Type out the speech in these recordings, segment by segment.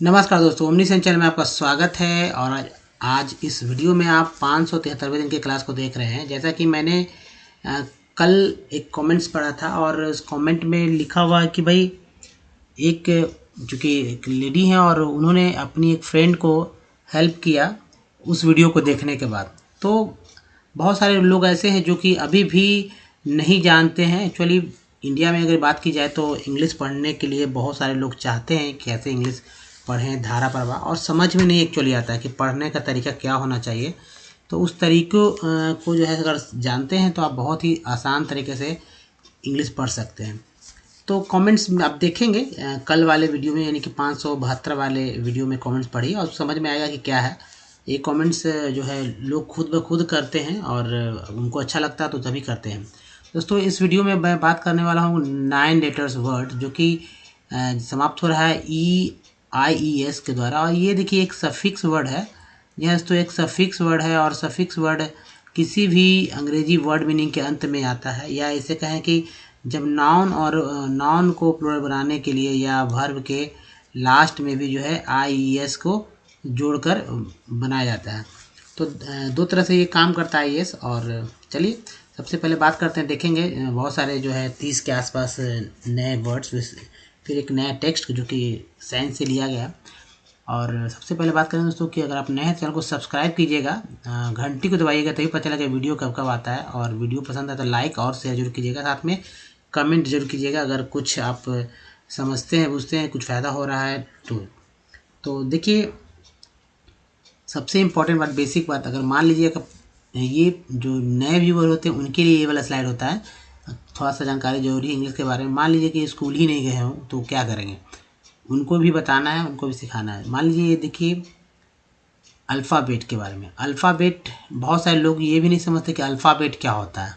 नमस्कार दोस्तों, omni sense channel में आपका स्वागत है। और आज इस वीडियो में आप 573वें दिन की क्लास को देख रहे हैं। जैसा कि मैंने कल एक कमेंट्स पढ़ा था और उस कमेंट में लिखा हुआ है कि भाई एक जो कि एक लेडी हैं और उन्होंने अपनी एक फ्रेंड को हेल्प किया उस वीडियो को देखने के बाद। तो बहुत सारे लोग ऐसे हैं जो कि अभी भी नहीं जानते हैं। एक्चुअली इंडिया में अगर बात की जाए तो इंग्लिश पढ़ने के लिए बहुत सारे लोग चाहते हैं कि ऐसे इंग्लिश पढ़ें धारा प्रवाह, और समझ में नहीं एक्चुअली आता है कि पढ़ने का तरीका क्या होना चाहिए। तो उस तरीक़ों को जो है अगर जानते हैं तो आप बहुत ही आसान तरीके से इंग्लिश पढ़ सकते हैं। तो कमेंट्स आप देखेंगे कल वाले वीडियो में, यानी कि 572 वाले वीडियो में कमेंट्स पढ़िए और समझ में आएगा कि क्या है ये कमेंट्स। जो है लोग खुद ब खुद करते हैं और उनको अच्छा लगता है तो तभी करते हैं। दोस्तों, इस वीडियो में मैं बात करने वाला हूँ 9 लेटर्स वर्ड जो कि समाप्त हो रहा है EIES के द्वारा। और ये देखिए एक सफिक्स वर्ड है। यह तो एक सफिक्स वर्ड है और सफिक्स वर्ड किसी भी अंग्रेजी वर्ड मीनिंग के अंत में आता है, या इसे कहें कि जब नाउन और नाउन को प्लूरल बनाने के लिए या वर्ब के लास्ट में भी जो है IES को जोड़कर बनाया जाता है। तो दो तरह से ये काम करता है IES। और चलिए सबसे पहले बात करते हैं, देखेंगे बहुत सारे जो है 30 के आसपास नए वर्ड्स, फिर एक नया टेक्स्ट जो कि साइंस से लिया गया। और सबसे पहले बात करें दोस्तों कि अगर आप नए हैं चैनल को सब्सक्राइब कीजिएगा, घंटी को दबाइएगा तभी पता चलेगा वीडियो कब कब आता है। और वीडियो पसंद आता है तो लाइक और शेयर जरूर कीजिएगा, साथ में कमेंट जरूर कीजिएगा अगर कुछ आप समझते हैं, बुझते हैं, कुछ फ़ायदा हो रहा है तो देखिए सबसे इम्पोर्टेंट बात, बेसिक बात, अगर मान लीजिए ये जो नए व्यूअर होते हैं उनके लिए ये वाला स्लाइड होता है। थोड़ा सा जानकारी जरूरी है इंग्लिश के बारे में। मान लीजिए कि स्कूल ही नहीं गए हों तो क्या करेंगे, उनको भी बताना है, उनको भी सिखाना है। मान लीजिए ये देखिए अल्फ़ाबेट के बारे में। अल्फ़ाबेट बहुत सारे लोग ये भी नहीं समझते कि अल्फ़ाबेट क्या होता है,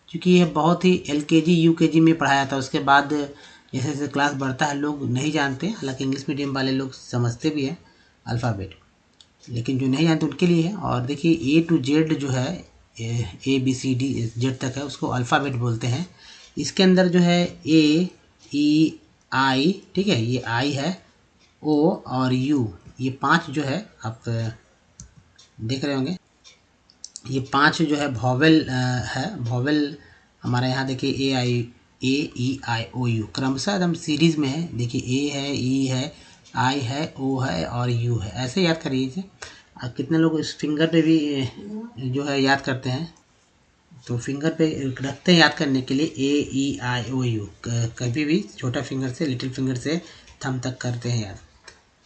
क्योंकि ये बहुत ही LKG UKG में पढ़ाया था। उसके बाद जैसे जैसे क्लास बढ़ता है लोग नहीं जानते, हालांकि इंग्लिश मीडियम वाले लोग समझते भी हैं अल्फ़ाबेट, लेकिन जो नहीं जानते उनके लिए है। और देखिए A to Z जो है ABCD Z तक है, उसको अल्फ़ाबेट बोलते हैं। इसके अंदर जो है AEI, ठीक है, ये I है, O और U, ये 5 जो है आप देख रहे होंगे, ये 5 जो है वॉवेल है। वॉवेल हमारे यहाँ देखिए AEIOU क्रमशः एकदम सीरीज़ में है। देखिए A है, E है, I है, O है और U है। ऐसे याद करिए। कितने लोग इस फिंगर पे भी जो है याद करते हैं, तो फिंगर पे रखते हैं याद करने के लिए AEIOU। कभी भी छोटा फिंगर से, लिटिल फिंगर से थंब तक करते हैं याद।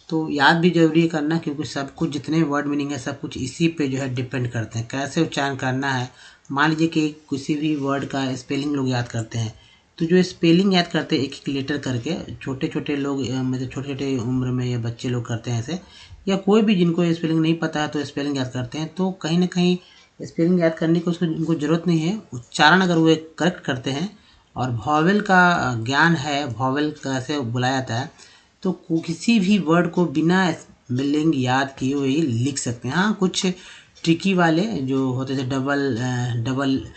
तो याद भी जरूरी करना, क्योंकि सब कुछ जितने वर्ड मीनिंग है सब कुछ इसी पे जो है डिपेंड करते हैं, कैसे उच्चारण करना है। मान लीजिए कि किसी भी वर्ड का स्पेलिंग लोग याद करते हैं, तो जो स्पेलिंग याद करते हैं एक एक लेटर करके, छोटे छोटे लोग मतलब छोटे छोटे उम्र में या बच्चे लोग करते हैं ऐसे, या कोई भी जिनको स्पेलिंग नहीं पता है तो स्पेलिंग याद करते हैं। तो कहीं ना कहीं स्पेलिंग याद करने की उसको उनको ज़रूरत नहीं है, उच्चारण अगर वो करेक्ट करते हैं और वॉवेल का ज्ञान है, वॉवेल कैसे बुलाया जाता है, तो किसी भी वर्ड को बिना स्पेलिंग याद किए हुए लिख सकते हैं। हाँ, कुछ ट्रिकी वाले जो होते थे डबल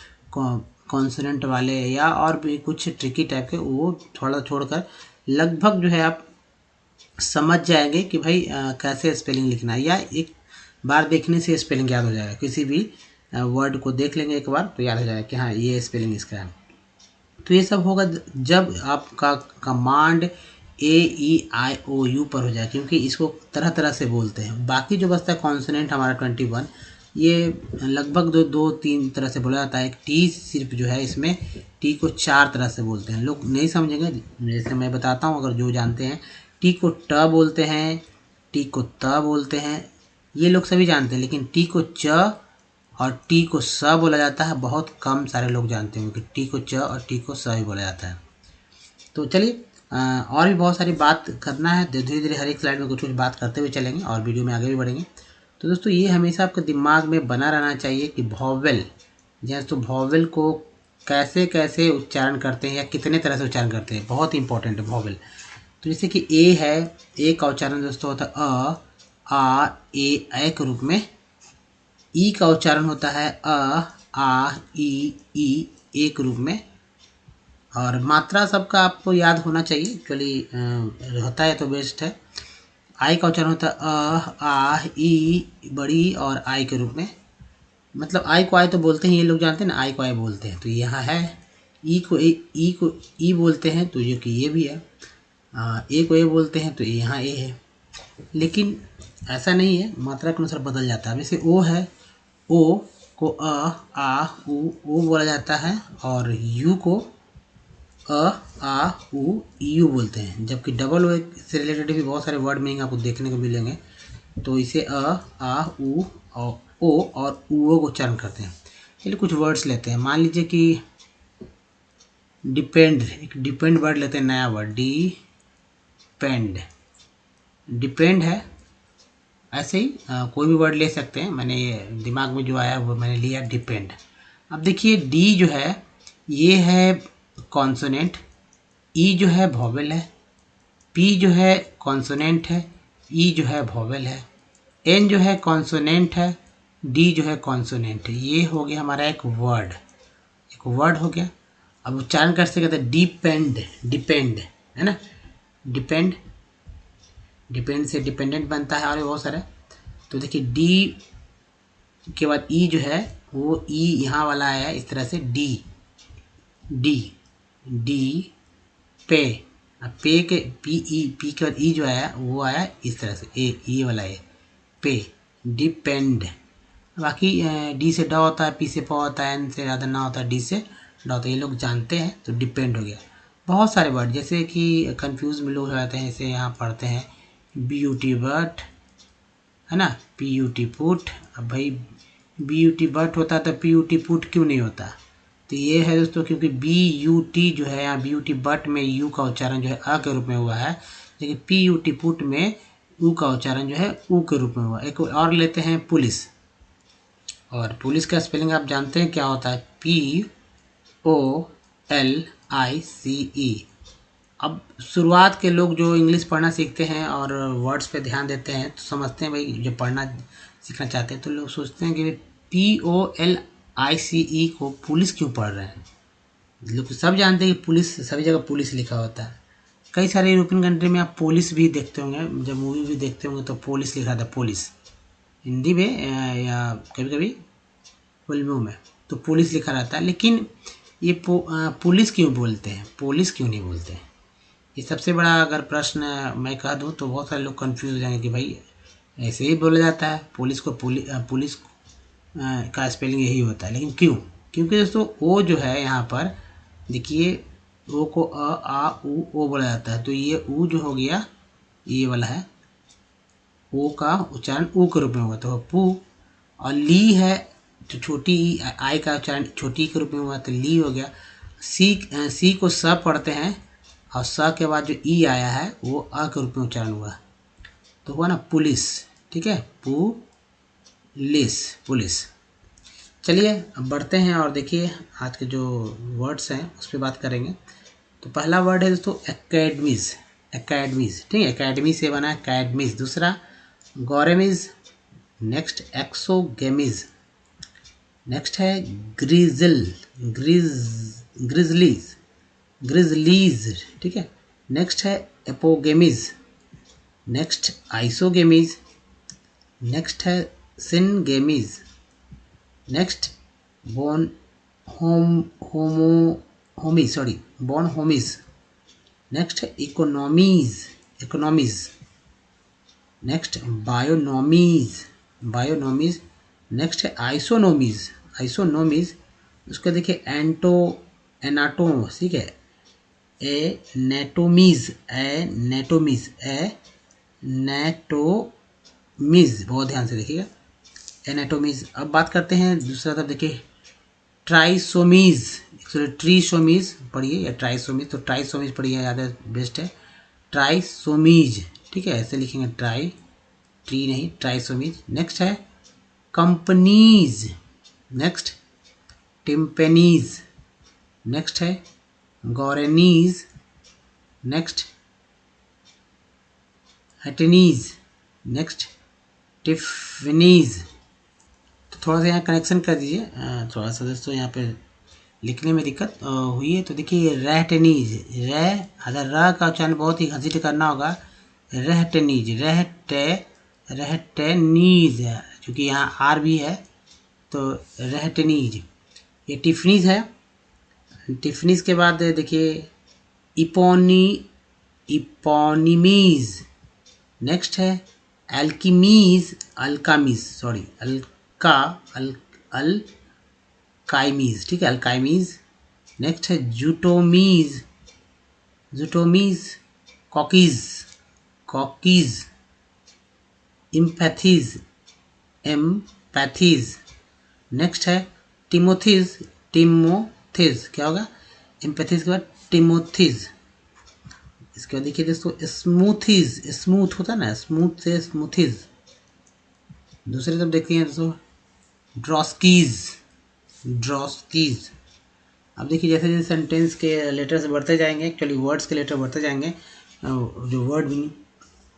कॉन्सोनेंट वाले या और भी कुछ ट्रिकी टाइप के, वो थोड़ा छोड़कर लगभग जो है आप समझ जाएंगे कि भाई कैसे स्पेलिंग लिखना है, या एक बार देखने से स्पेलिंग याद हो जाएगा। किसी भी वर्ड को देख लेंगे एक बार तो याद हो जाएगा कि हाँ ये स्पेलिंग इसका है। तो ये सब होगा जब आपका कमांड AEIOU पर हो जाए, क्योंकि इसको तरह तरह से बोलते हैं। बाकी जो बचता है कॉन्सोनेंट हमारा 21, ये लगभग दो तीन तरह से बोला जाता है। टी सिर्फ जो है इसमें टी को 4 तरह से बोलते हैं। लोग नहीं समझेंगे, जैसे मैं बताता हूँ, अगर जो जानते हैं टी को ट बोलते हैं, टी को त बोलते हैं, ये लोग सभी जानते हैं। लेकिन टी को च और टी को स बोला जाता है, बहुत कम सारे लोग जानते हैं कि टी को च और टी को स भी बोला जाता है। तो चलिए और भी बहुत सारी बात करना है, धीरे धीरे हर एक स्लाइड में कुछ कुछ बात करते हुए चलेंगे और वीडियो में आगे भी बढ़ेंगे। तो दोस्तों ये हमेशा आपके दिमाग में बना रहना चाहिए कि वॉवेल, जैसे तो वॉवेल को कैसे कैसे उच्चारण करते हैं या कितने तरह से उच्चारण करते हैं, बहुत ही इंपॉर्टेंट है वॉवेल। तो जैसे कि ए है, ए का उच्चारण दोस्तों होता है आ ए के रूप में। ई का उच्चारण होता है आ ई ए के रूप में। और मात्रा सबका आपको याद होना चाहिए, एक्चुअली होता है तो बेस्ट है। आई का उच्चारण होता है आ ई बड़ी और आई के रूप में। मतलब आई को आई तो बोलते हैं, ये लोग जानते हैं ना, आई को आई बोलते हैं, तो यहाँ है। ई को ई बोलते हैं, तो जो कि ये भी है। ए को ए बोलते हैं, तो यहाँ ए है। लेकिन ऐसा नहीं है, मात्रा के अनुसार बदल जाता है। जैसे ओ है, ओ को आ उ बोला जाता है, और यू को आ उ यू बोलते हैं। जबकि डबल ओ से रिलेटेड भी बहुत सारे वर्ड मीनिंग आपको देखने को मिलेंगे। तो इसे आ उ और ओ और ऊ को उच्चारण करते हैं। चलिए कुछ वर्ड्स लेते हैं। मान लीजिए कि डिपेंड, एक डिपेंड वर्ड लेते हैं, नया वर्ड डिपेंड। डिपेंड है, ऐसे ही कोई भी वर्ड ले सकते हैं। मैंने ये दिमाग में जो आया वो मैंने लिया डिपेंड। अब देखिए डी जो है ये है कॉन्सोनेंट, ई जो है वॉवेल है, पी जो है कॉन्सोनेंट है, ई जो है वॉवेल है, एन जो है कॉन्सोनेंट है, डी जो है कॉन्सोनेंट है। ये हो गया हमारा एक वर्ड, एक वर्ड हो गया। अब उच्चारण कैसे कहते हैं, डिपेंड, डिपेंड है ना, डिपेंड, डिपेंड से डिपेंडेंट बनता है और बहुत सारे। तो देखिए डी के बाद ई जो है वो ई यहाँ वाला आया इस तरह से, डी डी डी पे। अब पे के पी के बाद ई जो आया वो आया इस तरह से, ए ई वाला है पे, डिपेंड। बाकी डी से ड होता है, पी से प होता है, एन से ज़्यादा ना होता है, डी से ड होता है, ये लोग जानते हैं। तो डिपेंड हो गया। बहुत सारे वर्ड जैसे कि कंफ्यूज में लोग हो जाते हैं, जैसे यहाँ पढ़ते हैं ब्यूटी बट, है ना, पी यू टी पुट। अब भाई बी यू टी बट होता है तो पी यू टी पुट क्यों नहीं होता? तो ये है दोस्तों, क्योंकि बी यू टी जो है यहाँ बी यू टी बट में यू का उच्चारण जो है अ के रूप में हुआ है, लेकिन पी यू टी पुट में ऊ का उच्चारण जो है ऊ के रूप में हुआ। एक और लेते हैं पुलिस, और पुलिस का स्पेलिंग आप जानते हैं क्या होता है, पी ओ एल आई सी ई। अब शुरुआत के लोग जो इंग्लिश पढ़ना सीखते हैं और वर्ड्स पे ध्यान देते हैं तो समझते हैं भाई, जो पढ़ना सीखना चाहते हैं तो लोग सोचते हैं कि पी ओ एल आई सी ई को पुलिस क्यों पढ़ रहे हैं। लोग सब जानते हैं कि पुलिस, सभी जगह पुलिस लिखा होता है। कई सारे यूरोपियन कंट्री में आप पुलिस भी देखते होंगे, जब मूवी भी देखते होंगे तो पुलिस लिखा था, पुलिस हिंदी में या कभी कभी फिल्मों में तो पुलिस लिखा रहता है। लेकिन ये पुलिस क्यों बोलते हैं, पुलिस क्यों नहीं बोलते हैं, ये सबसे बड़ा अगर प्रश्न मैं कह दूं तो बहुत सारे लोग कंफ्यूज हो जाएंगे कि भाई ऐसे ही बोला जाता है, पुलिस को पुलिस का स्पेलिंग यही होता है। लेकिन क्यों? क्योंकि दोस्तों ओ जो है यहाँ पर देखिए, ओ को आ उ ओ बोला जाता है, तो ये ऊ जो हो गया ये वाला है, ओ का उच्चारण ऊ के रूप में हुआ तो पू। और ली है तो छोटी ई, आई का उच्चारण छोटी के रूप में हुआ तो ली हो गया। सी को स पढ़ते हैं और स के बाद जो ई आया है वो अ के रूप में उच्चारण हुआ तो हुआ ना पुलिस। ठीक है, पुलिस, पुलिस। चलिए अब बढ़ते हैं और देखिए आज के जो वर्ड्स हैं उस पर बात करेंगे। तो पहला वर्ड है दोस्तों एकेडमीज, एकेडमीज, ठीक है, एकेडमी से बना एकेडमीज। दूसरा गौरेमीज, नेक्स्ट एक्सोगेमीज, नेक्स्ट है ग्रिजल, ग्रिजलीज, ग्रिजलीज, ठीक है। नेक्स्ट है एपोगेमीज, नेक्स्ट आइसोगेमीज, नेक्स्ट है syngamies, next bonhomie sorry bonhomies, next है economies, economies, next bionomies, bionomies, next है आइसोनोमीज, आइसोनोमीज। उसका देखिए एनाटो, ठीक है, एनेटोमीज, एनेटोमीज, एनेटोमीज, बहुत ध्यान से देखिएगा, एनेटोमीज। अब बात करते हैं दूसरा तरफ, देखिए ट्राइसोमीज, एक्चुअली ट्रीसोमीज पढ़िए या ट्राइसोमीज, तो ट्राइसोमीज पढ़िए, ज़्यादा बेस्ट है ट्राइसोमीज, ठीक है, ऐसे लिखेंगे ट्राई, ट्री नहीं, ट्राइसोमीज। नेक्स्ट है कंपनीज, नेक्स्ट टिम्पेनीज, नेक्स्ट है गौरेनीज, नेक्स्ट हेटनीज, नेक्स्ट टिफनीज। तो थोड़ा सा यहाँ कनेक्शन कर दीजिए, थोड़ा सा दोस्तों यहाँ पे लिखने में दिक्कत हुई है। तो देखिए रैटनीज, रै अगर र का उच्चारण बहुत ही घसीट करना होगा, रहटेनीज, रहटेनीज है, क्योंकि यहाँ आर भी है तो रहटेनीज। ये टिफनीज है। टिफनीज के बाद देखिए इपोनिमीज। नेक्स्ट है अल्कीमीज, अल्काइमीज, ठीक है, अल्काइमीज। नेक्स्ट है जूटोमीज, कॉकीज, एम्पैथीज। नेक्स्ट है टिमोथीज, क्या होगा एम्पैथीज के बाद टिमोथीज। इसके बाद देखिए दोस्तों स्मूथ होता है ना, स्मूथ से स्मूथीज। दूसरे तरफ देखते हैं दोस्तों ड्रॉस्कीज। अब देखिए जैसे जैसे सेंटेंस के लेटर्स बढ़ते जाएंगे, एक्चुअली वर्ड्स के लेटर बढ़ते जाएंगे, जो वर्ड मीनिंग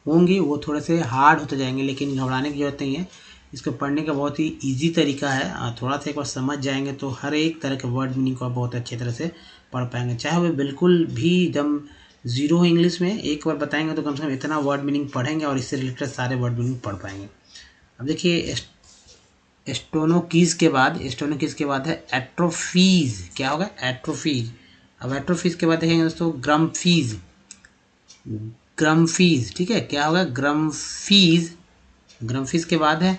होंगे वो थोड़े से हार्ड होते जाएंगे, लेकिन घबराने की जरूरत नहीं है। इसको पढ़ने का बहुत ही इजी तरीका है। थोड़ा सा एक बार समझ जाएंगे तो हर एक तरह के वर्ड मीनिंग को आप बहुत अच्छी तरह से पढ़ पाएंगे। चाहे वो बिल्कुल भी एकदम जीरो हो इंग्लिश में, एक बार बताएंगे तो कम से कम इतना वर्ड मीनिंग पढ़ेंगे और इससे रिलेटेड सारे वर्ड मीनिंग पढ़ पाएंगे। अब देखिए स्टोनोकीज के बाद है एट्रोफीज। क्या होगा एट्रोफीज। अब एट्रोफीज के बाद देखेंगे दोस्तों ग्रम्फीज, ठीक है, क्या होगा ग्रम्फीज के बाद है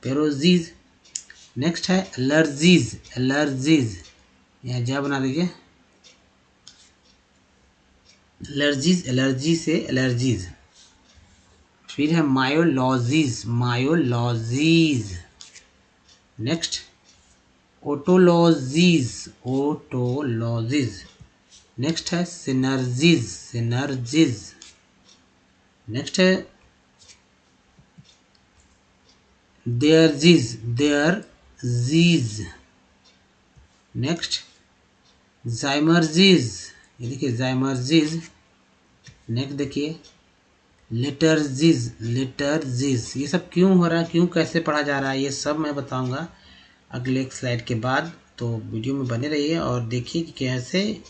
पेरोजीज। नेक्स्ट है एलर्जीज, यहाँ जा बना दीजिए, एलर्जी से एलर्जीज। फिर है मायोलॉजीज। नेक्स्ट ओटोलॉजीज। नेक्स्ट है सिनर्जीज। नेक्स्ट है देयरजीज। नेक्स्ट जाइमर्जीज, ये देखिए जाइमर्जीज। नेक्स्ट देखिए लेटर्जीज। ये सब क्यों हो रहा है, क्यों कैसे पढ़ा जा रहा है, ये सब मैं बताऊंगा अगले एक स्लाइड के बाद। तो वीडियो में बने रहिए और देखिए कि कैसे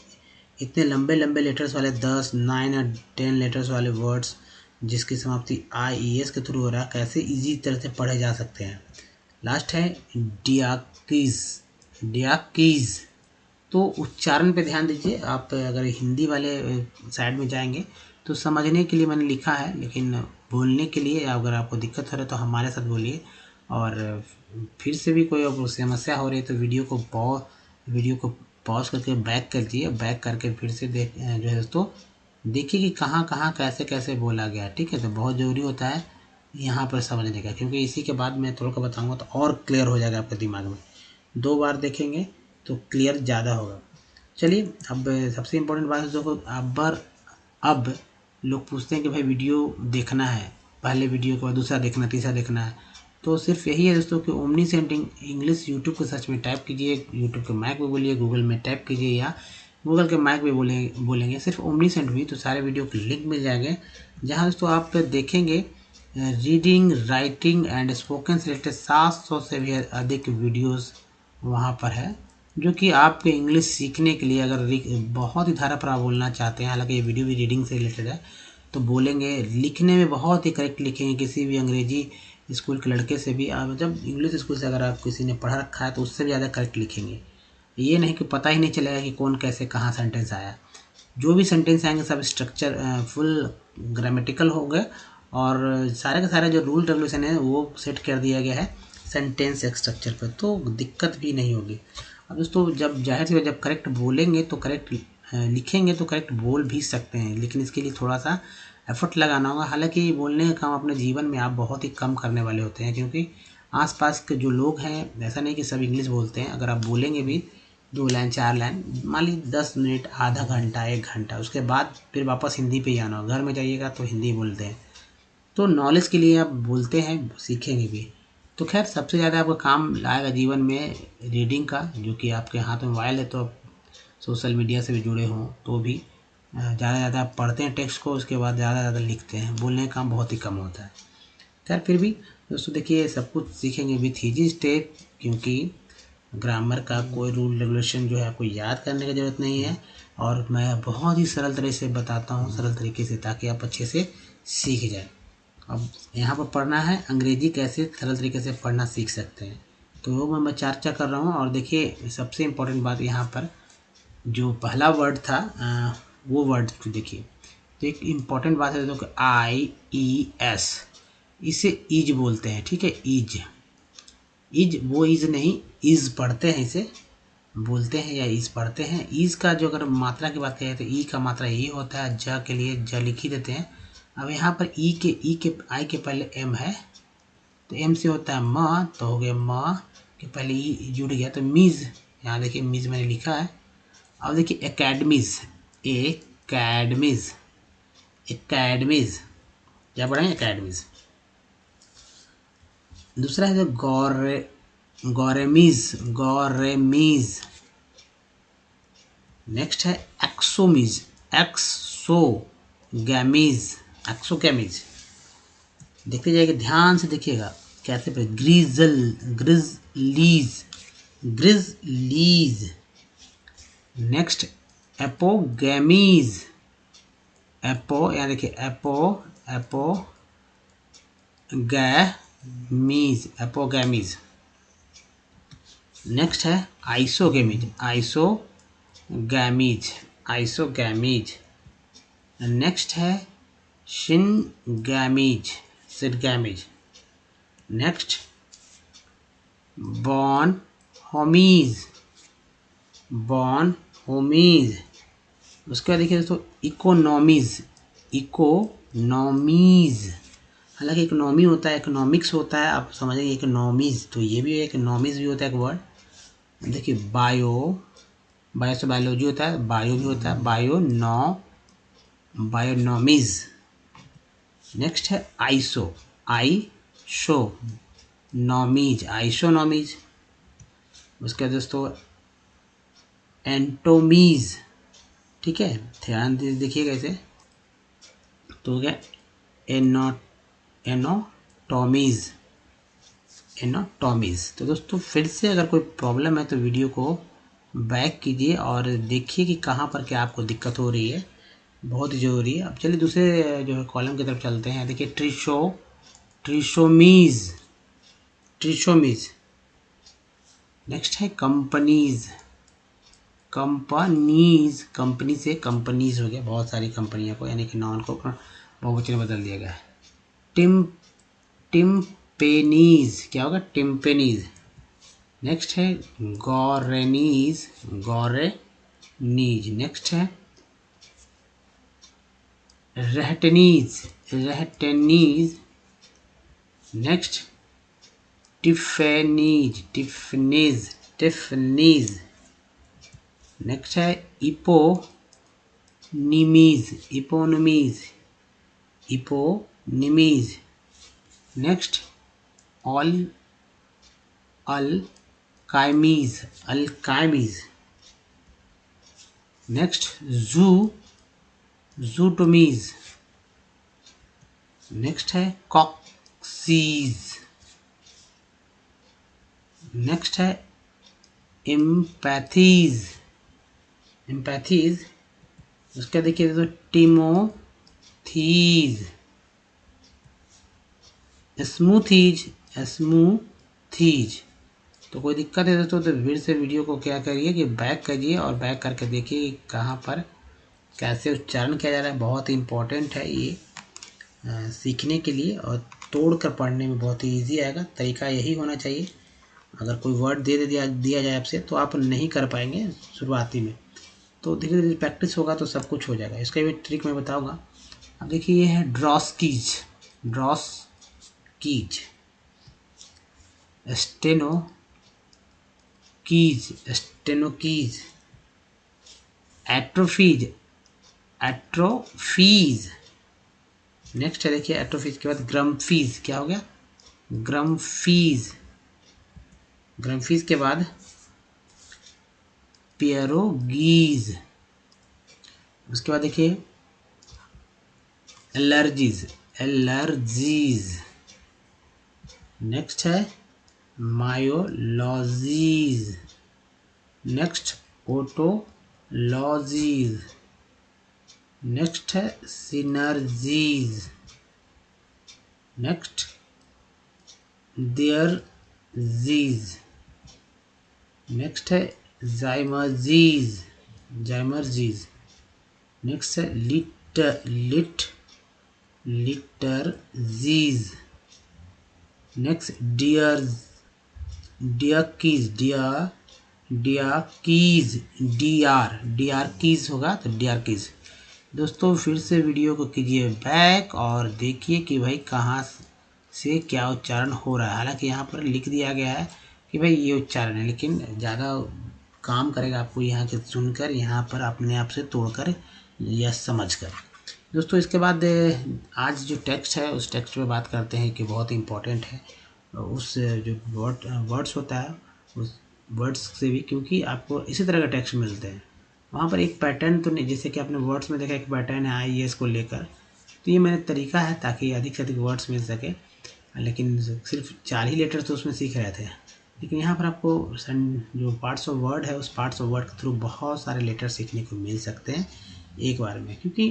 इतने लंबे लंबे लेटर्स वाले 10, 9 और 10 लेटर्स वाले वर्ड्स जिसकी समाप्ति IES के थ्रू हो रहा है, कैसे इजी तरह से पढ़े जा सकते हैं। लास्ट है डियाकीज। तो उच्चारण पे ध्यान दीजिए। आप अगर हिंदी वाले साइड में जाएंगे तो समझने के लिए मैंने लिखा है, लेकिन बोलने के लिए अगर आपको दिक्कत हो रहा है तो हमारे साथ बोलिए। और फिर से भी कोई समस्या हो रही है तो वीडियो को पॉज करके बैक कर दिए, बैक करके फिर से जो है दोस्तों देखिए कि कहाँ कहाँ कैसे कैसे बोला गया, ठीक है। तो बहुत ज़रूरी होता है यहाँ पर समझने का, क्योंकि इसी के बाद मैं थोड़ा बताऊँगा तो और क्लियर हो जाएगा आपके दिमाग में। 2 बार देखेंगे तो क्लियर ज़्यादा होगा। चलिए अब सबसे इम्पोर्टेंट बात है दोस्तों, अब लोग पूछते हैं कि भाई वीडियो देखना है, पहले वीडियो के बाद दूसरा देखना, तीसरा देखना है। तो सिर्फ यही है दोस्तों कि ओमनीसेंट इंग्लिश यूट्यूब के सर्च में टाइप कीजिए, यूट्यूब के माइक में बोलिए, गूगल में टाइप कीजिए या गूगल के माइक में बोलेंगे सिर्फ ओमनीसेंट भी, तो सारे वीडियो के लिंक मिल जाएंगे, जहाँ दोस्तों आप देखेंगे रीडिंग, राइटिंग एंड स्पोकन से रिलेटेड 700 से भी अधिक वीडियोज़ वहाँ पर है, जो कि आपके इंग्लिश सीखने के लिए अगर बहुत ही धारा पर आप बोलना चाहते हैं। हालांकि ये वीडियो भी रीडिंग से रिलेटेड है, तो बोलेंगे, लिखने में बहुत ही करेक्ट लिखेंगे। किसी भी अंग्रेजी स्कूल के लड़के से भी आप, जब इंग्लिश स्कूल से अगर आप किसी ने पढ़ा रखा है तो उससे भी ज़्यादा करेक्ट लिखेंगे। ये नहीं कि पता ही नहीं चलेगा कि कौन कैसे कहाँ सेंटेंस आया। जो भी सेंटेंस आएंगे सब स्ट्रक्चर फुल ग्रामेटिकल हो गए, और सारे के सारे जो रूल रेगुलेशन है वो सेट कर दिया गया है सेंटेंस स्ट्रक्चर पर, तो दिक्कत भी नहीं होगी। अब दोस्तों जब जाहिर सी जब करेक्ट बोलेंगे तो करेक्ट लिखेंगे तो करेक्ट बोल भी सकते हैं, लेकिन इसके लिए थोड़ा सा एफर्ट लगाना होगा। हालांकि बोलने का काम अपने जीवन में आप बहुत ही कम करने वाले होते हैं, क्योंकि आसपास के जो लोग हैं, ऐसा नहीं कि सब इंग्लिश बोलते हैं। अगर आप बोलेंगे भी 2 लाइन 4 लाइन, मान लीजिए 10 मिनट, आधा घंटा, 1 घंटा, उसके बाद फिर वापस हिंदी पे ही आना हो। घर में जाइएगा तो हिंदी बोलते हैं, तो नॉलेज के लिए आप बोलते हैं, सीखेंगे भी। तो खैर सबसे ज़्यादा आपका काम आएगा जीवन में रीडिंग का, जो कि आपके हाथ में मोबाइल है तो आप सोशल मीडिया से भी जुड़े हों तो भी ज़्यादा ज़्यादा पढ़ते हैं टेक्स्ट को, उसके बाद ज़्यादा ज़्यादा लिखते हैं। बोलने का काम बहुत ही कम होता है। खैर फिर भी दोस्तों देखिए सब कुछ सीखेंगे विथ ईजी स्टेप, क्योंकि ग्रामर का कोई रूल रेगुलेशन जो है आपको याद करने की ज़रूरत नहीं है, और मैं बहुत ही सरल तरह से बताता हूँ, सरल तरीके से, ताकि आप अच्छे से सीख जाए। अब यहाँ पर पढ़ना है अंग्रेजी कैसे सरल तरीके से पढ़ना सीख सकते हैं, तो वो मैं चर्चा कर रहा हूँ। और देखिए सबसे इम्पोर्टेंट बात यहाँ पर जो पहला वर्ड था वो वर्ड देखिए, तो एक इम्पॉर्टेंट बात है, तो IES, इसे ईज बोलते हैं, ठीक है। ईज, ईज वो ईज नहीं, ईज पढ़ते हैं, इसे बोलते हैं या ईज पढ़ते हैं। ईज का जो अगर मात्रा की बात करें तो ई का मात्रा ई होता है, ज के लिए ज लिख ही देते हैं। अब यहाँ पर ई के आई के पहले एम है, तो एम से होता है म, तो हो गया म के पहले ई जुड़ गया, तो मीज़, यहाँ देखिए मीज़ मैंने लिखा है। अब देखिए एकेडमीज़, एकेडमीज़, एकेडमीज़, क्या पढ़ेंगे, एकेडमीज़। दूसरा है जो गौरेमीज, गौरेमीज। नेक्स्ट है एक्सोमीज, एक्सोगैमीज, एक्सोगैमीज। देखते जाइएगा, ध्यान से देखिएगा कैसे पे, ग्रीजल, ग्रिजलीज, ग्रिजलीज। नेक्स्ट एपोगैमीज, एपो, यहाँ देखिए एपो, एपोगैमीज, एपोगैमीज। नेक्स्ट है आइसोगैमीज, आइसोगैमीज, आइसोगैमीज। नेक्स्ट है syngamies, syngamies. Next bonhomies, bonhomies. उसके बाद देखिए दोस्तों इकोनॉमीज, इकोनॉमीज। हालांकि इकोनॉमी होता है, इकोनॉमिक्स होता है, आप समझेंगे इकोनॉमीज, तो ये भी इकोनॉमीज भी होता है एक वर्ड। देखिए बायो, बायो से बायोलॉजी होता है, बायो भी होता है, बायोनॉमीज। नेक्स्ट है आइसो, आइसो नॉमीज, आइसोनॉमीज। उसके बाद दोस्तों एंटोमीज, ठीक है, ध्यान देखिएगा इसे, तो हो गया एनोटॉमीज, एनाटॉमीज। तो दोस्तों फिर से अगर कोई प्रॉब्लम है तो वीडियो को बैक कीजिए और देखिए कि कहाँ पर क्या आपको दिक्कत हो रही है, बहुत ही ज़रूरी है। अब चलिए दूसरे जो है कॉलम की तरफ चलते हैं। देखिए ट्रिशोमीज, ट्रिशोमीज। नेक्स्ट है कंपनीज, कंपनीज, कंपनी से कंपनीज हो गया, बहुत सारी कंपनियों को, यानी कि नॉन को बहुवचन में बदल दिया गया है। टिम्पेनीज, क्या होगा, टिम्पेनीज। नेक्स्ट है गौरेनीज, गौरेनीज। नेक्स्ट है रहटनीज, रहटनीज। Next टिफेनीज, टिफनीज, tiffanies. नेक्स्ट है eponymies, eponymies, eponymies. Next all alchemies, alchemies. Next zootomies. Next है कॉक्सीज। नेक्स्ट है एम्पैथीज, एम्पैथीज। उसका देखिए तो टिमोथीज, स्मूथीज, स्मूथीज। तो कोई दिक्कत है दोस्तों तो फिर से वीडियो को क्या करिए कि बैक करिए और बैक करके देखिए कहाँ पर कैसे उच्चारण किया जा रहा है। बहुत ही इम्पोर्टेंट है ये सीखने के लिए, और तोड़ कर पढ़ने में बहुत ही ईजी आएगा। तरीका यही होना चाहिए। अगर कोई वर्ड दिया जाए आपसे तो आप नहीं कर पाएंगे शुरुआती में, तो धीरे धीरे प्रैक्टिस होगा तो सब कुछ हो जाएगा। इसका भी ट्रिक मैं बताऊंगा। अब देखिए ये है ड्रॉस्कीज, ड्रॉस्कीज। स्टेनोकीज, स्टेनोकीज। एट्रोफीज, एट्रोफीज। नेक्स्ट है देखिए एट्रोफीज के बाद ग्रम्फीज, क्या हो गया, ग्रम्फीज। ग्रम्फीज के बाद पियरोगीज। उसके बाद देखिए एलर्जीज, एलर्जीज। नेक्स्ट है myologies, नेक्स्ट ओटोलॉजीज, नेक्स्ट है सिनर्जीज, नेक्स्ट देयरजीज, नेक्स्ट है जाइमर्जीज, जाइमर्जीज, नेक्स्ट है लिटरजीज, नेक्स्ट डियरकीज, डियाकीज होगा तो डियाकीज। दोस्तों फिर से वीडियो को कीजिए बैक और देखिए कि भाई कहाँ से क्या उच्चारण हो रहा है। हालांकि यहाँ पर लिख दिया गया है कि भाई ये उच्चारण है, लेकिन ज़्यादा काम करेगा आपको यहाँ के सुनकर, यहाँ पर अपने आप से तोड़कर या समझकर। दोस्तों इसके बाद आज जो टेक्स्ट है उस टेक्स्ट पे बात करते हैं कि बहुत इंपॉर्टेंट है। उस जो वर्ड्स होता है उस वर्ड्स से भी, क्योंकि आपको इसी तरह का टेक्स्ट मिलते हैं वहाँ पर एक पैटर्न तो नहीं, जैसे कि आपने वर्ड्स में देखा एक पैटर्न है IES को लेकर, तो ये मेरा तरीका है ताकि अधिक से अधिक वर्ड्स मिल सके। लेकिन सिर्फ 4 ही लेटर तो उसमें सीख रहे थे, लेकिन यहाँ पर आपको जो पार्ट्स ऑफ वर्ड है उस पार्ट्स ऑफ वर्ड के थ्रू बहुत सारे लेटर सीखने को मिल सकते हैं एक बार में। क्योंकि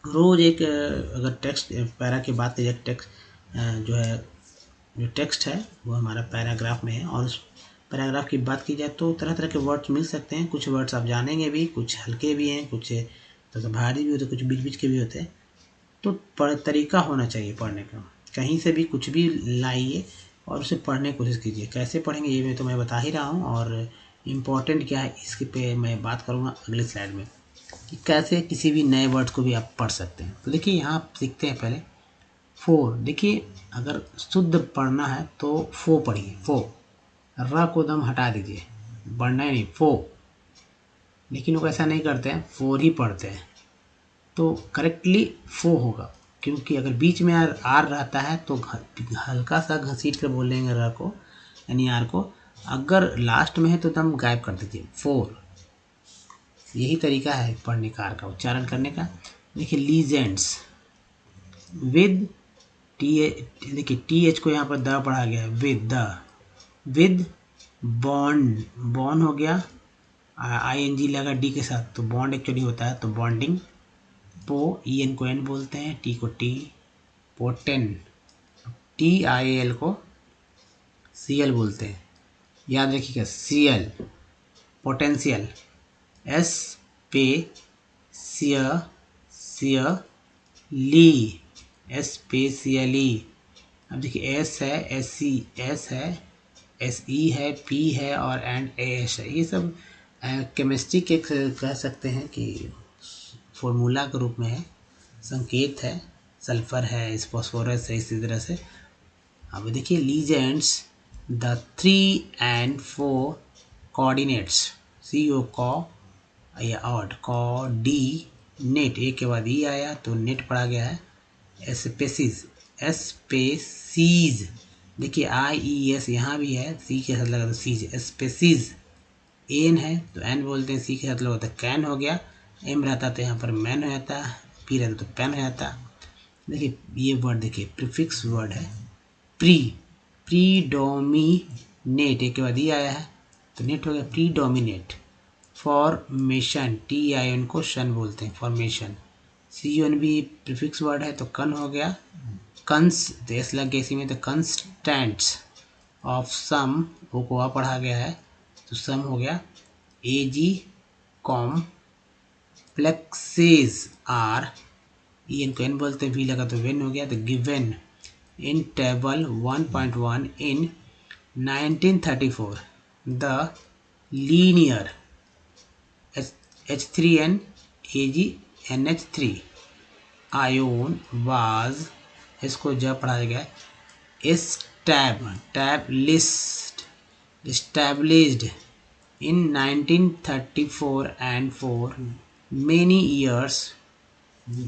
रोज़ एक अगर टेक्स्ट पैरा की बात की जाए, टेक्स्ट जो टेक्स्ट है वो हमारा पैराग्राफ में है, और उस पैराग्राफ की बात की जाए तो तरह तरह के वर्ड्स मिल सकते हैं। कुछ वर्ड्स आप जानेंगे भी, कुछ हल्के भी हैं, कुछ तो भारी भी होते, कुछ बीच बीच के भी होते हैं। तो तरीका होना चाहिए पढ़ने का, कहीं से भी कुछ भी लाइए और उसे पढ़ने की कोशिश कीजिए। कैसे पढ़ेंगे ये तो मैं बता ही रहा हूँ, और इम्पॉर्टेंट क्या है इसके पे मैं बात करूँगा अगले स्लाइड में कि कैसे किसी भी नए वर्ड्स को भी आप पढ़ सकते हैं। तो देखिए यहाँ आप सीखते हैं पहले फो। देखिए अगर शुद्ध पढ़ना है तो फो पढ़िए, फो, र को दम हटा दीजिए, पढ़ना ही नहीं फो। लेकिन लोग ऐसा नहीं करते हैं, फोर ही पढ़ते हैं, तो करेक्टली फो होगा। क्योंकि अगर बीच में आर रहता है तो हल्का सा घसीट कर बोलेंगे र को, यानी आर को। अगर लास्ट में है तो दम गायब कर दीजिए, फोर। यही तरीका है पढ़ने का, आर का उच्चारण करने का। देखिए लीजेंड्स विद टी, देखिए TH को यहाँ पर द पढ़ा गया है, with the, with bond, bond हो गया, ING लगा डी के साथ तो बॉन्ड एक्चुअली होता है, तो बॉन्डिंग। पो, EN को N बोलते हैं, T को T, पोटेन, TIAL को CL बोलते हैं, याद रखिएगा CL, पोटेंशियल। S पे ली, S पे CLE। अब देखिए S है, S है, SE है, P है और एंड AS है। ये सब केमिस्ट्री के कह सकते हैं कि फॉर्मूला के रूप में है, संकेत है। सल्फर है, फॉस्फोरस है, इसी तरह से। अब देखिए legends the 3 and 4 coordinates, CO को या ऑड कोऑर्डिनेट, एक के बाद ई आया तो नेट पढ़ा गया है। स्पेसीज, स्पेसीज, देखिए IES यहाँ भी है, सी के साथ लगा तो सीज, स्पेसीज। एन है तो एन बोलते हैं, सी के साथ लगा तो कैन हो गया, एम रहता तो यहाँ पर मैन हो जाता, पी रहता तो पेन हो जाता। देखिए ये वर्ड देखिए प्रीफिक्स वर्ड है, प्रीडोमिनेट, एक के बाद ई आया है तो नेट हो गया, प्रीडोमिनेट। फॉर्मेशन, TIN को शन बोलते हैं, फॉर्मेशन। CON भी प्रीफिक्स वर्ड है तो कन हो गया, कंस, तो एस लग गया इसी में, तो कंस्टेंट्स ऑफ सम, वो को पढ़ा गया है तो सम हो गया। AG कॉम्प्लेक्सेस आर, EN को N बोलते हैं, V लगा तो वेन हो गया, तो given in table 1.1 in 1934 the linear H3N AgNH3 ion was, इसको जब पढ़ाया गया, established in 1934 and for many years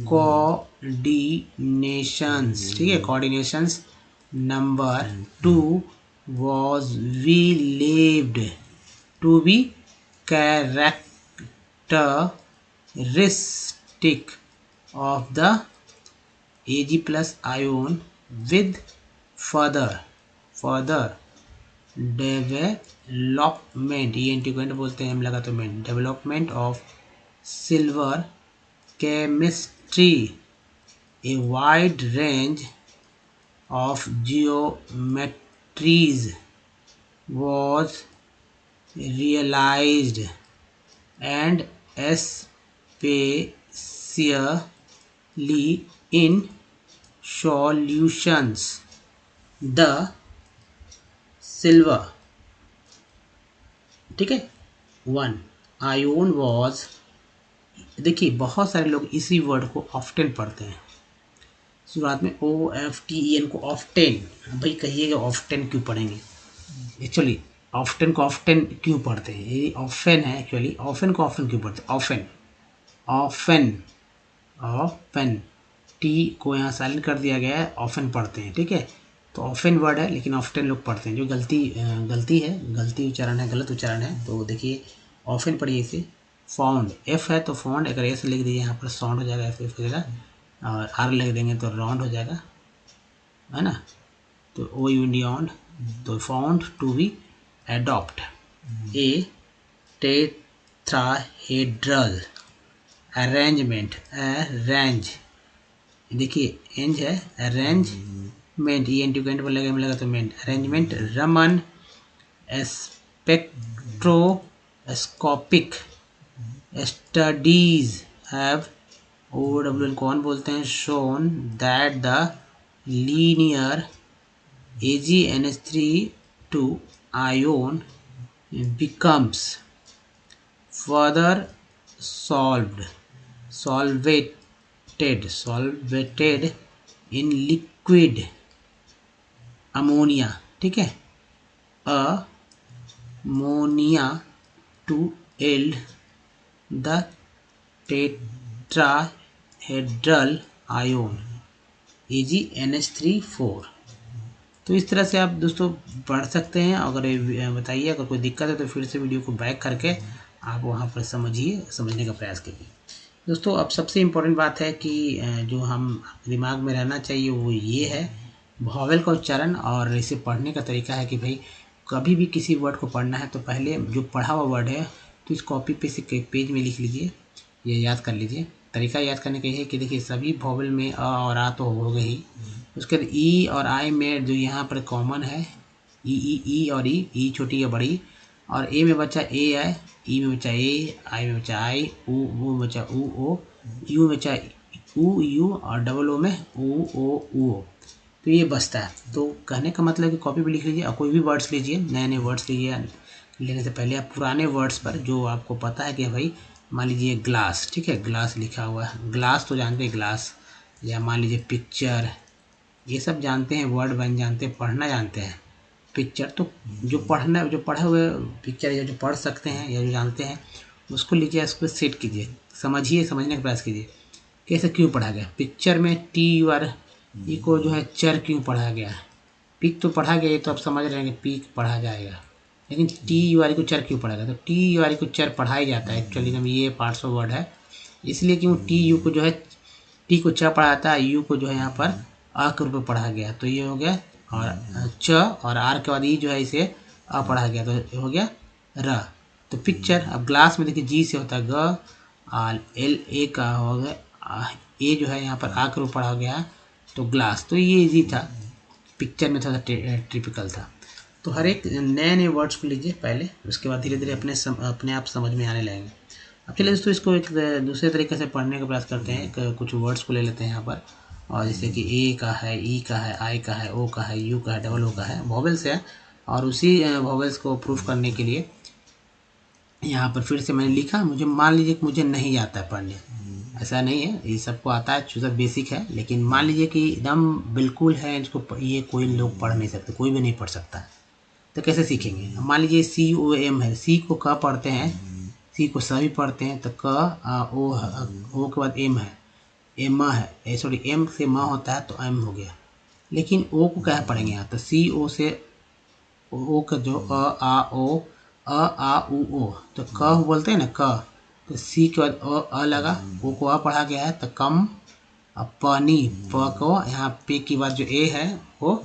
coordinations, ठीक है, coordinations number 2 was believed to be characteristic of the Ag plus ion with further development, ये integrant बोलते हैं, हम लगा तो ment, development of silver chemistry, a wide range of geometries was realized and especially in solutions. The silver, ठीक है, one ion was, देखिए बहुत सारे लोग इसी वर्ड को ऑफ्टेन पढ़ते हैं शुरुआत में, OFTEN को ऑफ्टेन, भाई कहिएगा ऑफ्टेन क्यों पढ़ेंगे, एक्चुअली ऑफ्टन को ऑफ्टन क्यों पढ़ते हैं, ये ऑफन है एक्चुअली, ऑफन को ऑफन क्यों पढ़ते हैं, ऑफन ऑफन ऑफन, टी को यहाँ साइलेंट कर दिया गया है, ऑफन पढ़ते हैं, ठीक है, तो ऑफन वर्ड है लेकिन ऑफ्टन लोग पढ़ते हैं, जो गलती उच्चारण है, गलत उच्चारण है, तो देखिए ऑफन पढ़िए इसे, फाउंड, एफ है तो फाउंड, अगर एस लिख दीजिए यहाँ पर साउंड हो जाएगा, एफ हो जाएगा, और आर लिख देंगे तो राउंड हो जाएगा, है ना, तो ओ यूनियन, तो found to be adopt a tetrahedral arrangement, arrange, देखिए एंज है, अरेंजमेंट, ये इंटीग्रेंट बोलेगा, मिलेगा तो ment, arrangement, Raman spectroscopic studies have, OWL कौन बोलते हैं, shown that the linear AgNH3 to ion becomes further solvated in liquid ammonia, ठीक है, ammonia to yield the tetrahedral ion AgNH3 4। तो इस तरह से आप दोस्तों पढ़ सकते हैं। अगर बताइए अगर कोई दिक्कत है तो फिर से वीडियो को बैक करके आप वहाँ पर समझने का प्रयास कीजिए। दोस्तों अब सबसे इम्पोर्टेंट बात है कि जो हम दिमाग में रहना चाहिए वो ये है वॉवेल का उच्चारण, और इसे पढ़ने का तरीका है कि भाई कभी भी किसी वर्ड को पढ़ना है तो पहले जो पढ़ा हुआ वर्ड है तो इस कॉपी पे से पेज में लिख लीजिए, ये याद कर लीजिए। तरीका याद करने का ये है कि देखिए सभी वॉवेल में अ और आ तो हो गए ही, उसके बाद ई और आई में जो यहाँ पर कॉमन है ई और ई छोटी या बड़ी, और ए में बचा ए है, ई में बचा ए, आई में बचा आई, ऊ में बचा ऊ ओ, यू में बचा ऊ यू, और डबल ओ में ऊ ओ ऊ। तो ये बचता है। तो कहने का मतलब कि कॉपी पे लिख लीजिए और कोई भी वर्ड्स लीजिए, नए वर्ड्स लीजिए, लेने से पहले आप पुराने वर्ड्स पर जो आपको पता है कि भाई मान लीजिए ग्लास, ठीक है, ग्लास लिखा हुआ है, ग्लास तो जानते हैं ग्लास, या मान लीजिए पिक्चर, ये सब जानते हैं, वर्ड बन जानते हैं, पढ़ना जानते हैं। पिक्चर तो जो पढ़े हुए पिक्चर या जो पढ़ सकते हैं या जो जानते हैं उसको लीजिए, उसको सेट कीजिए, समझने का प्रयास कीजिए कैसे क्यों पढ़ा गया। पिक्चर में टी यू आर ई को जो है चर क्यों पढ़ा गया है, पिक तो पढ़ा गया, ये तो आप समझ रहे हैं कि पीक पढ़ा जाएगा, लेकिन टी यू आर को चर क्यों पढ़ा गया, तो टी यू आर को चर पढ़ाई जाता है एक्चुअली में, ये पार्ट्स ऑफ वर्ड है, इसलिए क्यों टी यू को जो है टी को च पढ़ा जाता है, यू को जो है यहाँ पर अ के रूप में पढ़ा गया, तो ये हो गया, और च और आर के बाद ई जो है इसे अ पढ़ा गया, तो हो गया र। तो पिक्चर, अब ग्लास में देखिए जी से होता है ग, और एल ए का हो गया, ए जो है यहाँ पर आ के रूप पढ़ा गया, तो ग्लास, तो ये इजी था, पिक्चर में थोड़ा टिपिकल था। तो हर एक नए वर्ड्स को लीजिए पहले, उसके बाद धीरे धीरे अपने आप समझ में आने लगेंगे। अब चलिए दोस्तों इसको एक दूसरे तरीके से पढ़ने का प्रयास करते हैं, कुछ वर्ड्स को ले लेते हैं यहाँ पर, और जैसे कि ए का है, ई का है, आई का है, ओ का है, यू का है, डबल ओ का है, वॉवेल्स है, और उसी वॉवेल्स को प्रूफ करने के लिए यहाँ पर फिर से मैंने लिखा, मुझे मान लीजिए कि मुझे नहीं आता है पढ़ने, ऐसा नहीं है, ये सबको आता है, सब बेसिक है, लेकिन मान लीजिए कि एकदम बिल्कुल है, इसको ये कोई लोग पढ़ नहीं सकते, कोई भी नहीं पढ़ सकता, तो कैसे सीखेंगे। मान लीजिए सी ओ एम है, सी को क पढ़ते हैं, सी को सभी पढ़ते हैं, तो क ओ के बाद एम है, एम है, सॉरी एम से म होता है तो एम हो गया, लेकिन ओ को क्या पढ़ेंगे यहाँ, तो सी ओ से ओ का जो अ आ ओ, अ आ उ ओ, तो क बोलते हैं ना क, तो सी के बाद अ लगा, ओ को अ पढ़ा गया है, तो कम, अब पानी, प को यहाँ पे की बाद जो ए है वो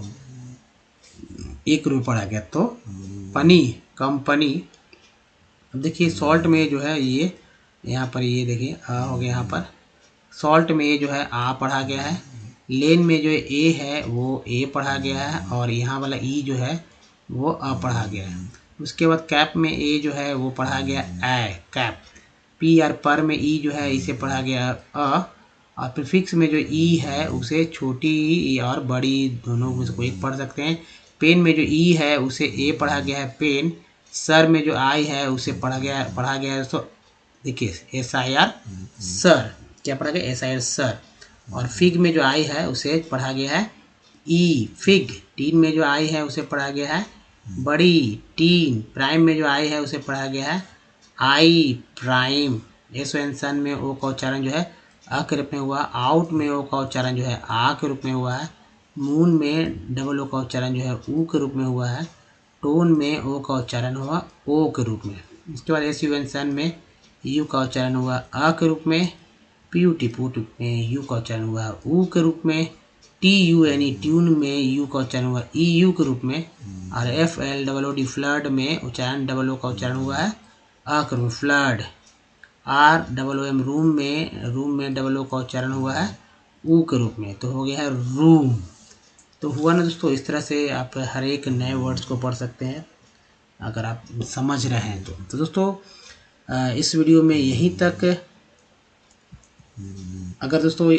₹1 पढ़ा गया। तो पनी कंपनी। अब देखिए सॉल्ट में जो है ये यहाँ पर ये देखिए हो गया, यहाँ पर सॉल्ट में जो है आ पढ़ा गया है। लेन में जो ए है वो ए पढ़ा गया है और यहाँ वाला ई जो है वो अ पढ़ा गया है। उसके बाद कैप में ए जो है वो पढ़ा गया ए कैप। पी आर पर में ई जो है इसे पढ़ा गया अ, और प्रीफिक्स में जो ई है उसे छोटी और बड़ी दोनों में से कोई एक पढ़ सकते हैं। पेन में जो ई है उसे ए पढ़ा गया है पेन। सर में जो आई है उसे पढ़ा गया है तो देखिए SIR सर, क्या पढ़ा गया SIR सर। और फिग में जो आई है उसे पढ़ा गया है ई फिग। टीन में जो आई है उसे पढ़ा गया है बड़ी टीन। प्राइम में जो आई है उसे पढ़ा गया है आई प्राइम। एस सन में ओ का उच्चारण जो है अ के रूप में हुआ। आउट में ओ का उच्चारण जो है आ के रूप में हुआ है। मून में डबल ओ का उच्चारण जो है ऊ के रूप में हुआ है। टोन में ओ का उच्चारण हुआ ओ के रूप में। इसके बाद SUN में यू का उच्चारण हुआ अ के रूप में। PUT पुट में यू का उच्चारण हुआ ऊ के रूप में। TUNE ट्यून में यू का उच्चारण हुआ EU के रूप में। और FLOOD फ्लड में उच्चारण डबल ओ का उच्चारण हुआ है अ के रूप में फ्लड। ROOM रूम में डबल ओ का उच्चारण हुआ है ऊ के रूप में, तो हो गया है रूम। तो हुआ ना दोस्तों, इस तरह से आप हर एक नए वर्ड्स को पढ़ सकते हैं अगर आप समझ रहे हैं तो दोस्तों इस वीडियो में यहीं तक। अगर दोस्तों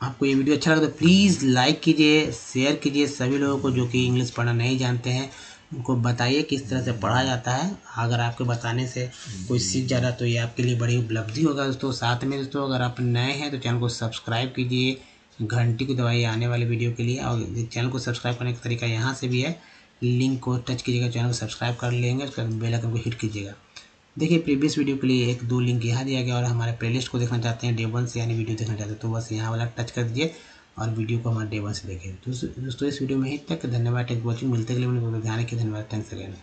आपको ये वीडियो अच्छा लगा तो प्लीज़ लाइक कीजिए, शेयर कीजिए सभी लोगों को जो कि इंग्लिश पढ़ना नहीं जानते हैं उनको बताइए किस तरह से पढ़ा जाता है। अगर आपके बताने से कोई सीख जा रहा है तो ये आपके लिए बड़ी उपलब्धि होगा दोस्तों। साथ में दोस्तों अगर आप नए हैं तो चैनल को सब्सक्राइब कीजिए, घंटी को दबाइए आने वाले वीडियो के लिए। और चैनल को सब्सक्राइब करने का तरीका यहाँ से भी है, लिंक को टच कीजिएगा, चैनल को सब्सक्राइब कर लेंगे, उसका बेल आइकन को हिट कीजिएगा। देखिए प्रीवियस वीडियो के लिए 1-2 लिंक यहाँ दिया गया और हमारे प्लेलिस्ट को देखना चाहते हैं डे 1 से यानी वीडियो देखना चाहते हैं तो बस यहाँ वाला टच कर दीजिए और वीडियो को हमारे डे 1 से देखें। दोस्तों इस वीडियो में ही तक। धन्यवाद, थैंक वॉचिंग। मिलते अगले वीडियो में, ध्यान रखिए। धन्यवाद, थैंक्स अगेन।